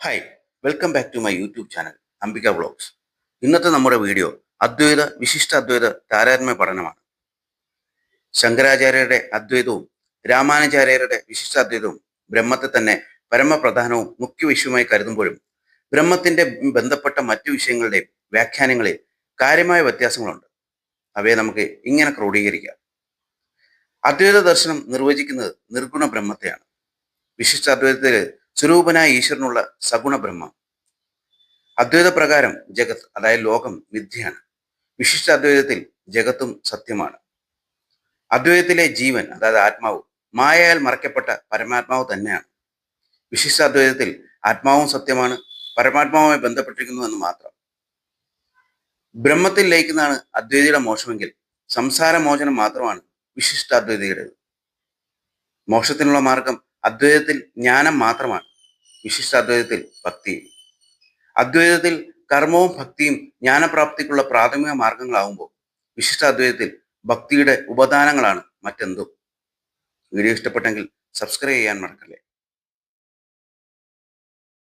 Hi, welcome back to my YouTube channel Ambika vlogs. ഇന്നത്തെ നമ്മുടെ video അദ്വൈത വിശിഷ്ട അദ്വൈത താരതമ്യ പഠനമാണ്. ശങ്കരാചാര്യരുടെ അദ്വൈതവും രാമാനുചാര്യരുടെ വിശിഷ്ടാദ്വൈതവും ബ്രഹ്മത്തെ തന്നെ പരമപ്രധാനവും മുഖ്യ വിഷയവുമായി കരുതുമ്പോഴും ബ്രഹ്മത്തിന്റെ ബന്ധപ്പെട്ട മറ്റു വിഷയങ്ങളുടെയും വ്യാഖ്യാനങ്ങളിൽ കാര്യമായ വ്യത്യാസങ്ങളുണ്ട്. അവയെ നമുക്ക് ഇങ്ങനെ ക്രോഡീകരിക്കാം. അദ്വൈത ദർശനം നിർവചിക്കുന്നത് നിർഗുണ ബ്രഹ്മത്തെയാണ്. വിശിഷ്ടാദ്വൈതത്തിൽ സ്വരൂപനായ ഈശ്വരനുള്ള സഗുണ ബ്രഹ്മം. അദ്വൈത പ്രകാരം ജഗത് അതായത് ലോകം മിഥ്യയാണ്. വിശിഷ്ട അദ്വൈതത്തിൽ ജഗത്തും സത്യമാണ്. അദ്വൈതത്തിലെ ജീവൻ അതായത് ആത്മാവ് മായയാൽ മറയ്ക്കപ്പെട്ട പരമാത്മാവ് തന്നെയാണ്. വിശിഷ്ട അദ്വൈതത്തിൽ ആത്മാവും സത്യമാണ്, പരമാത്മാവുമായി ബന്ധപ്പെട്ടിരിക്കുന്നു എന്ന് മാത്രം. ബ്രഹ്മത്തിൽ ലയിക്കുന്നതാണ് അദ്വൈതിയുടെ മോക്ഷമെങ്കിൽ സംസാര മോചനം മാത്രമാണ് വിശിഷ്ട അദ്വൈതിയുടേത്. മോക്ഷത്തിനുള്ള മാർഗം അദ്വൈതത്തിൽ ജ്ഞാനം മാത്രമാണ്, വിശിഷ്ട അദ്വൈതത്തിൽ ഭക്തി. അദ്വൈതത്തിൽ കർമ്മവും ഭക്തിയും ജ്ഞാനപ്രാപ്തിക്കുള്ള പ്രാഥമിക മാർഗങ്ങളാവുമ്പോൾ വിശിഷ്ട അദ്വൈതത്തിൽ ഭക്തിയുടെ ഉപദാനങ്ങളാണ് മറ്റെന്തും. വീഡിയോ ഇഷ്ടപ്പെട്ടെങ്കിൽ സബ്സ്ക്രൈബ് ചെയ്യാൻ മറക്കല്ലേ.